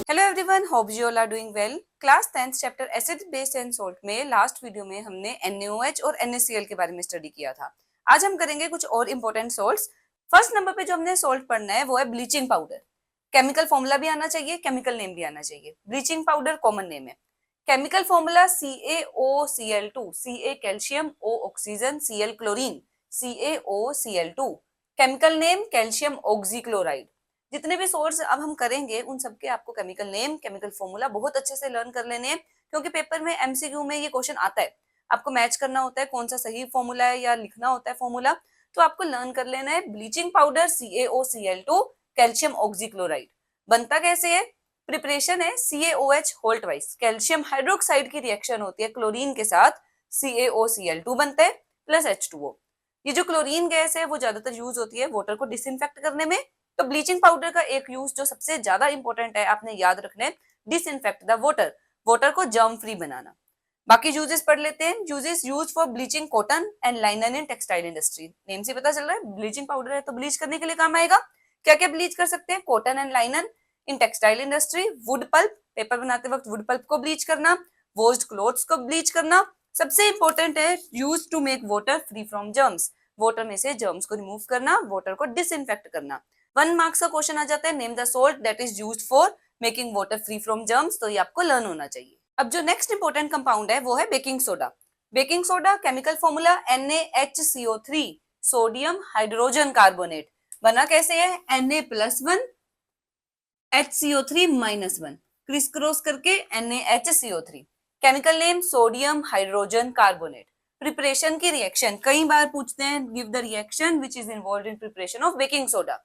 Hello everyone, hope you all are doing well. Class 10th chapter acid base and salt में last video में हमने NaOH और NaCl के बारे में स्टडी किया था। आज हम करेंगे कुछ और इंपॉर्टेंट सॉल्ट्स। फर्स्ट नंबर पे जो हमने सॉल्ट पढ़ना है वो है ब्लीचिंग पाउडर। केमिकल फॉर्मूला भी आना चाहिए, केमिकल नेम भी आना चाहिए। ब्लीचिंग पाउडर कॉमन नेम है। Chemical formula CaOCl2, Ca calcium, O oxygen, Cl chlorine, CaOCl2। Chemical name calcium oxychloride. जितने भी सोर्स अब हम करेंगे उन सबके आपको केमिकल नेम, केमिकल फॉर्मूला बहुत अच्छे से लर्न कर लेने हैं, क्योंकि पेपर में MCQ में ये क्वेश्चन आता है। आपको मैच करना होता है कौन सा सही फॉर्मूला है या लिखना होता है फॉर्मूला, तो आपको लर्न कर लेना है। Bleaching powder CaOCl2 calcium oxychloride बनता कैसे है? प्रिपरेशन है CaOH Holt wise, calcium hydroxide की रिएक्शन होती है क्लोरीन के साथ, CaOCl2 बनता है प्लस H2O। ये जो क्लोरीन गैस है वो ज्यादातर यूज होती है वाटर को डिसइंफेक्ट करने में। तो ब्लीचिंग पाउडर का एक यूज जो सबसे ज्यादा इंपॉर्टेंट है, आपने याद रखना है, डिसइंफेक्ट द वाटर, वाटर को जर्म फ्री बनाना। बाकी यूजेस पढ़ लेते हैं। Uses use for bleaching cotton and linen in textile industry. Name से पता चल रहा है ब्लीचिंग पाउडर है तो ब्लीच करने के लिए काम आएगा। क्या क्या ब्लीच कर सकते हैं? Cotton and linen in textile industry, wood pulp, paper बनाते वक्त वुड पल्प को ब्लीच करना, वॉश्ड क्लोथ्स को ब्लीच करना। सबसे इंपॉर्टेंट है use to make water free from germs, water में से जर्म्स को रिमूव करना, वाटर को डिसइंफेक्ट करना। 1 मार्क्स का क्वेश्चन आ जाता है, name the salt that is used for making water free from germs, तो ये आपको लर्न होना चाहिए। अब जो नेक्स्ट इंपॉर्टेंट कंपाउंड है वो है baking soda. Baking soda chemical formula NaHCO3, sodium hydrogen carbonate. बना कैसे है? Na+1 HCO3-1, क्रिस क्रॉस करके NaHCO3। Chemical name sodium hydrogen carbonate. Preparation की रिएक्शन कई बार पूछते हैं, give the reaction which is involved in preparation of baking soda.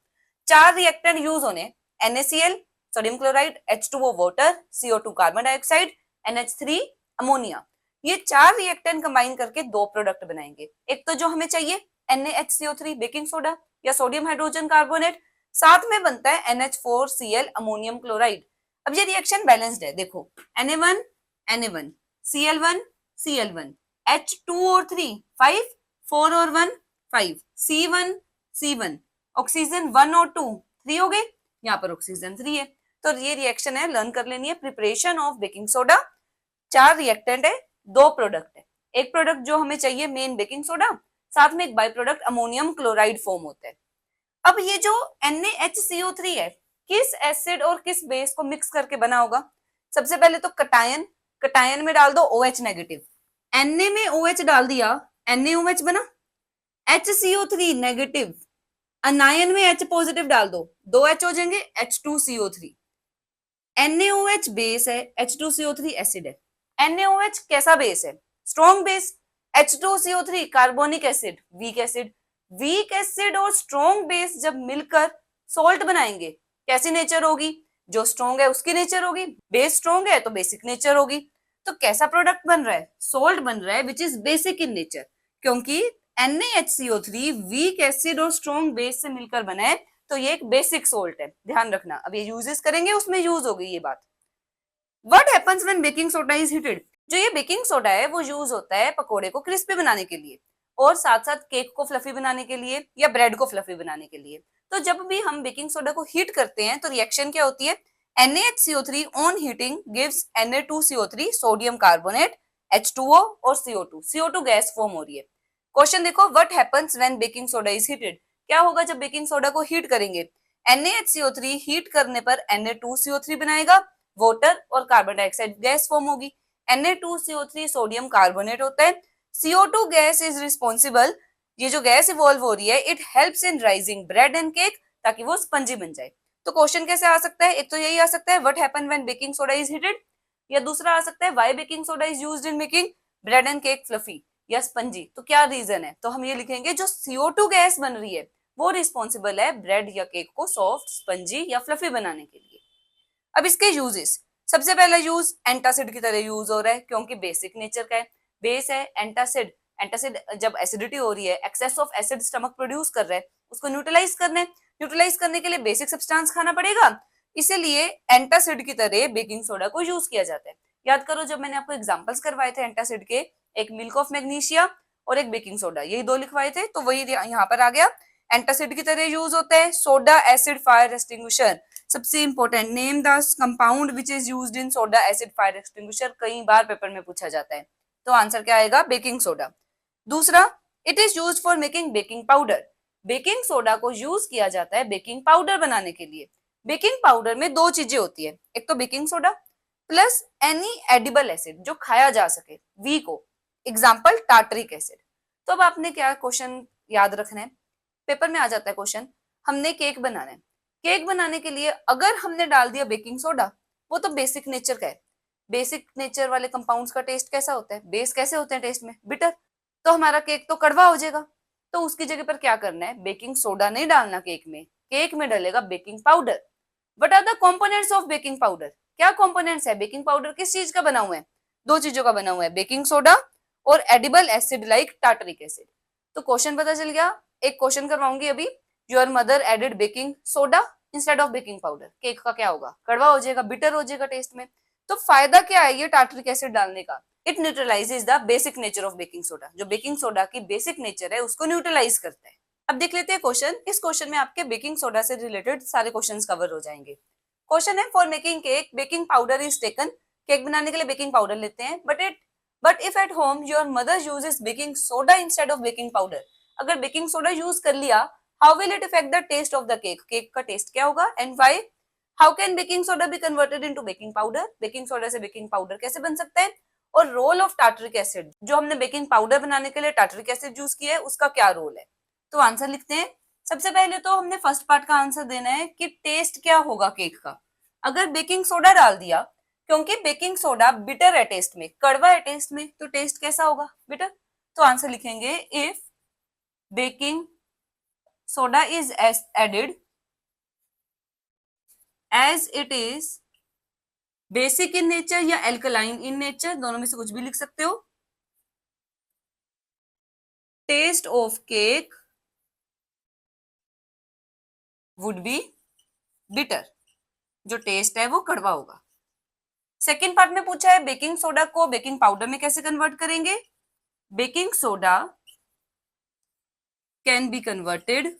4 reactant use होने, NaCl sodium chloride, H2O water, CO2 carbon dioxide, NH3 ammonia. ये 4 reactant combine करके 2 product बनाएंगे। एक तो जो हमें चाहिए NaHCO3 बेकिंग सोडा या सोडियम हाइड्रोजन कार्बोनेट, साथ में बनता है NH4Cl अमोनियम क्लोराइड। अब ये रिएक्शन बैलेंस्ड है, देखो Na1 Na1, Cl1 Cl1, H2 और 3 5, 4 और 1 5, C1 C1, ऑक्सीजन 1 और 2 3 हो गए, यहाँ पर ऑक्सीजन 3 है। तो ये रिएक्शन है, लर्न कर लेनी है। Preparation of baking soda, 4 reactant है, 2 प्रोडक्ट है। एक प्रोडक्ट जो हमें चाहिए मेन बेकिंग सोडा, साथ में एक by product ammonium chloride form होता है। अब ये जो NaHCO3 है, किस एसिड और किस बेस को मिक्स करके बना होगा? सबसे पहले तो कटायन, कटायन में डाल दो OH नेगेटिव, Na में OH डाल दिया, NaOH बना, HCO3 नेगेटिव, अनायन में H पॉजिटिव डाल दो, 2 H हो जाएंगे, H2CO3। NaOH बेस है, H2CO3 एसिड है। NaOH कैसा बेस है? Strong base. H2CO3 carbonic acid, weak acid. Weak acid और स्ट्रॉन्ग बेस जब मिलकर सॉल्ट बनाएंगे, कैसी नेचर होगी? जो स्ट्रॉन्ग है उसकी नेचर होगी, बेस स्ट्रॉन्ग है तो बेसिक नेचर होगी। तो कैसा प्रोडक्ट बन रहा है? सॉल्ट बन रहा है which is basic in nature, क्योंकि NaHCO3 वीक एसिड और स्ट्रॉन्ग बेस से मिलकर बना है, तो ये एक बेसिक सोल्ट है, ध्यान रखना। अब ये यूजेस करेंगे उसमें यूज होगी ये बात। What happens when baking soda is heated? जो ये बेकिंग सोडा है वो यूज होता है पकोड़े को क्रिस्पी बनाने के लिए, और साथ साथ केक को फ्लफी बनाने के लिए या ब्रेड को फ्लफी बनाने के लिए। तो जब भी हम बेकिंग सोडा को हीट करते हैं तो रिएक्शन क्या होती है? NaHCO3 on heating gives Na2CO3 sodium carbonate, H2O और CO2, CO2 गैस फॉर्म हो रही है। क्वेश्चन देखो, what happens when baking soda is heated? क्या होगा जब बेकिंग सोडा को हीट करेंगे? NaHCO3 हीट करने पर Na2CO3 बनाएगा, वाटर और कार्बन डाइऑक्साइड गैस फॉर्म होगी। Na2CO3 सोडियम कार्बोनेट होता है। CO2 गैस इज रिस्पॉन्सिबल, ये जो गैस इवॉल्व हो रही है, it helps in rising bread and cake, ताकि वो स्पंजी बन जाए। तो क्वेश्चन कैसे आ सकता है? एक तो यही आ सकता है, what happen when baking soda is heated, या दूसरा आ सकता है, why baking soda is used in making bread and cake fluffy या स्पंजी। तो क्या रीजन है? तो हम ये लिखेंगे जो CO2 गैस बन रही है वो रिस्पॉन्सिबल है ब्रेड या केक को सॉफ्ट, स्पंजी या फ्लफी बनाने के लिए। अब इसके यूजेस, सबसे पहला यूज एंटासिड की तरह यूज हो रहा है, क्योंकि बेसिक नेचर का है, बेस है एंटासिड। एंटासिड जब एसिडिटी हो रही है, excess of acid stomach produce कर रहा है, उसको न्यूट्रलाइज करने, न्यूट्रलाइज करने के लिए बेसिक सब्सटेंस खाना पड़ेगा, इसीलिए एंटासिड की तरह बेकिंग सोडा को यूज किया जाता है। याद करो जब मैंने आपको एग्जांपल्स करवाए थे एंटासिड के, एक मिल्क ऑफ मैग्नीशिया और एक बेकिंग सोडा, यही 2 लिखवाए थे, तो वही यहाँ पर आ गया। एंटासिड की तरह यूज होता है। सोडा एसिड फायर एक्सटिंग्विशर, सबसे important, name the compound which is used in soda acid fire extinguisher, कई बार पेपर में पूछा जाता है। तो आंसर क्या आएगा? Baking soda. दूसरा, it is used for making baking powder. Baking soda को यूज किया जाता है बेकिंग पाउडर बनाने के लिए। बेकिंग पाउडर में दो चीजें होती है, एक तो baking soda plus any edible acid जो खाया जा सके, वी को, एग्जाम्पल टार्टरिक एसिड। तो अब आपने क्या क्वेश्चन याद रखना है, पेपर में आ जाता है क्वेश्चन, हमने केक बनाना है, केक बनाने के लिए अगर हमने डाल दिया बेकिंग सोडा, वो तो बेसिक नेचर का है, बेसिक नेचर वाले कंपाउंड्स का टेस्ट कैसा होता है, बेस कैसे होते हैं टेस्ट में, बिटर, तो हमारा केक तो कड़वा हो जाएगा। तो उसकी जगह पर क्या करना है, बेकिंग सोडा नहीं डालना केक में डलेगा baking powder. What are the components of baking powder? क्या कंपोनेंट्स है? बेकिंग पाउडर किस चीज का बना हुआ है? दो चीजों का बना हुआ है, बेकिंग सोडा और edible acid like tartaric acid. तो क्वेश्चन पता चल गया। एक क्वेश्चन करवाऊंगी अभी, your mother added baking soda instead of baking powder, cake का क्या होगा? कड़वा हो जाएगा, बिटर हो जाएगा टेस्ट में। तो फायदा क्या है ये टार्टरिक एसिड डालने का? It न्यूट्रलाइजेज the basic nature of baking soda, जो बेकिंग सोडा की बेसिक नेचर है उसको न्यूट्रलाइज करता है। अब देख लेते हैं क्वेश्चन। इस क्वेश्चन में आपके बेकिंग सोडा से रिलेटेड सारे क्वेश्चंस कवर हो जाएंगे। क्वेश्चन है, for making cake baking powder is taken. Cake बनाने के लिए बेकिंग पाउडर लेते हैं, but if at home your mother uses baking soda instead of baking powder, अगर बेकिंग सोडा यूज कर लिया, how will it affect the taste of the cake? Cake का taste क्या होगा and why? How can baking soda be converted into baking powder? Baking soda से baking powder कैसे बन सकता है? और रोल ऑफ टार्टरिक एसिड, जो हमने बेकिंग पाउडर बनाने के लिए टार्टरिक एसिड यूज किया है, उसका क्या रोल है? तो आंसर लिखते हैं। सबसे पहले तो हमने फर्स्ट पार्ट का आंसर देना है कि टेस्ट क्या होगा केक का। अगर बेकिंग सोडा डाल दिया, क्योंकि बेकिंग सोडा बिटर है टेस्ट में, कड़वा है टेस्ट में, तो टेस्ट कैसा होगा? बिटर। तो आंसर लिखेंगे, if baking soda is added as it is basic in nature या एल्कलाइन इन नेचर, दोनों में से कुछ भी लिख सकते हो, taste of cake would be bitter, जो टेस्ट है वो कड़वा होगा। सेकेंड पार्ट में पूछा है बेकिंग सोडा को बेकिंग पाउडर में कैसे कन्वर्ट करेंगे? Baking soda can be converted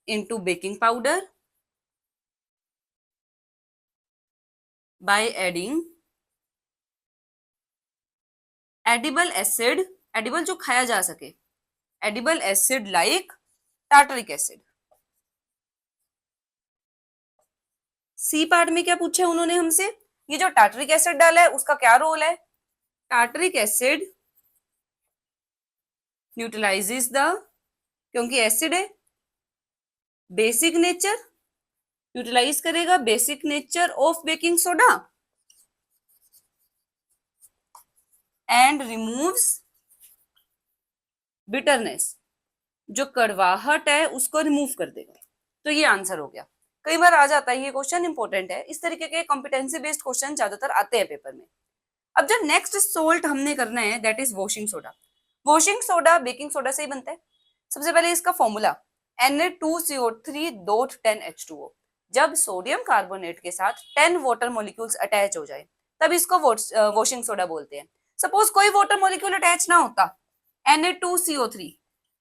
into baking powder by adding edible acid, edible जो खाया जा सके, edible acid like tartaric acid। C part में क्या पूछा है उन्होंने हमसे, ये जो टार्टरिक एसिड डाला है उसका क्या रोल है? टार्टरिक एसिड न्यूट्रलाइजेस द, क्योंकि एसिड है, बेसिक नेचर, यूटिलाइज करेगा basic nature of baking soda and removes bitterness, जो कड़वाहट है उसको रिमूव कर देगा। तो ये आंसर हो गया। कई बार आ जाता है ये क्वेश्चन, इंपॉर्टेंट है, इस तरीके के कॉम्पिटेंसी बेस्ड क्वेश्चन ज्यादातर आते हैं पेपर में। अब जो नेक्स्ट सोल्ट हमने करना है that is washing soda. Washing soda baking soda से ही बनता है। सबसे पहले इसका फॉर्मूला Na2CO3.10H2O। जब सोडियम कार्बोनेट के साथ 10 वाटर मॉलिक्यूल्स अटैच हो जाए तब इसको वॉशिंग सोडा बोलते हैं। सपोज कोई वाटर मॉलिक्यूल अटैच ना होता, Na2CO3,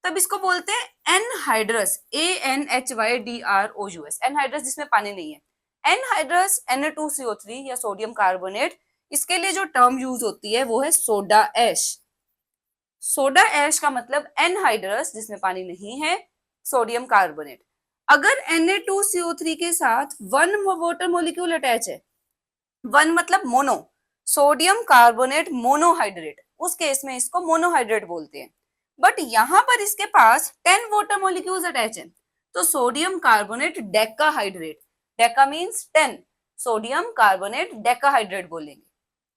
तब इसको बोलते हैं एनहाइड्रस, ANHYDROUS, एनहाइड्रस जिसमें पानी नहीं है। एनहाइड्रस Na2CO3 या सोडियम कार्बोनेट, इसके लिए जो टर्म यूज होती है वो है सोडा ऐश। सोडा ऐश का मतलब एनहाइड्रस जिसमें पानी नहीं है, सोडियम कार्बोनेट। अगर Na2CO3 के साथ 1 वाटर मॉलिक्यूल अटैच है, 1 मतलब मोनो, सोडियम कार्बोनेट मोनोहाइड्रेट, उस केस में इसको मोनोहाइड्रेट बोलते हैं। बट यहां पर इसके पास 10 वाटर मॉलिक्यूल्स अटैच है, तो sodium carbonate decahydrate, Deka means 10, sodium carbonate decahydrate बोलेंगे।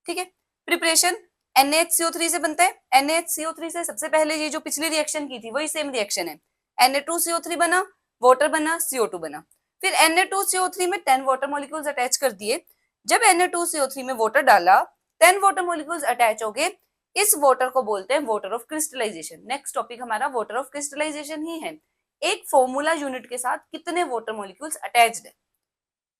ठीक है। प्रिपरेशन NaHCO3 से बनता है। NaHCO3 से सबसे पहले ये जो पिछली रिएक्शन की थी वही सेम रिएक्शन है। Na2CO3 बना, वाटर बना, CO2 बना। फिर Na2CO3 में 10 वाटर मॉलिक्यूल्स अटैच कर दिए। जब Na2CO3 में वाटर डाला, 10 वाटर मॉलिक्यूल्स अटैच हो गए। इस वाटर को बोलते हैं water of crystallization. Next topic हमारा वाटर ऑफ क्रिस्टलाइजेशन ही है। एक फॉर्मूला यूनिट के साथ कितने वाटर मॉलिक्यूल्स अटैच्ड है।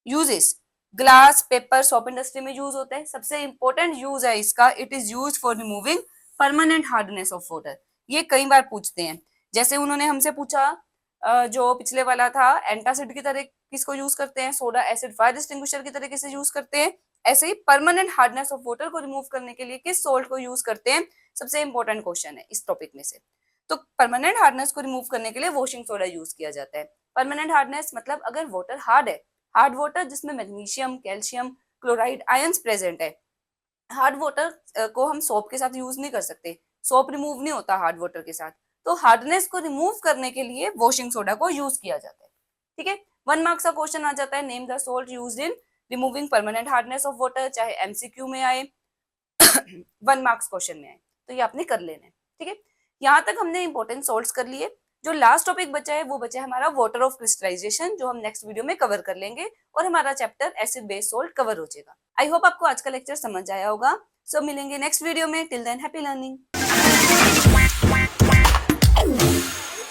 Uses, glass, paper, soap industry में यूज होता है। सबसे इंपॉर्टेंट यूज है इसका, it is use for removing permanent hardness of water. ये कई बार पूछते हैं, जैसे उन्होंने हमसे पूछा जो पिछले वाला था एंटासिड की तरह किसको यूज करते हैं, सोडा एसिड फायर डिस्टिंग्विशर की तरीके से यूज करते हैं, ऐसे ही परमानेंट हार्डनेस ऑफ वाटर को रिमूव करने के लिए किस सोल्ट को यूज करते हैं, सबसे इंपॉर्टेंट क्वेश्चन है इस टॉपिक में से। तो परमानेंट हार्डनेस को रिमूव करने के लिए वॉशिंग सोडा यूज किया जाता है। परमानेंट हार्डनेस मतलब अगर वाटर हार्ड है, हार्ड वाटर जिसमें magnesium, calcium, chloride ions present है, हार्ड वाटर को हम सोप के साथ यूज नहीं कर सकते, सोप रिमूव नहीं होता हार्ड वाटर के साथ, तो हार्डनेस को रिमूव करने के लिए वॉशिंग सोडा को यूज किया जाता है। ठीक है, 1 मार्क्स का क्वेश्चन आ जाता है, name the salt used in removing permanent hardness of water, चाहे एमसीक्यू में आए 1 मार्क्स क्वेश्चन में आए, तो ये आपने कर लेना है। ठीक है, यहाँ तक हमने इंपॉर्टेंट सोल्ट्स कर लिए। जो लास्ट टॉपिक बचा है वो बचा है हमारा वाटर ऑफ क्रिस्टलाइजेशन, जो हम नेक्स्ट वीडियो में कवर कर लेंगे और हमारा chapter acid base salt cover हो जाएगा। आई होप आपको आज का लेक्चर समझ आया होगा। सो मिलेंगे नेक्स्ट वीडियो में, टिल देन हैप्पी लर्निंग।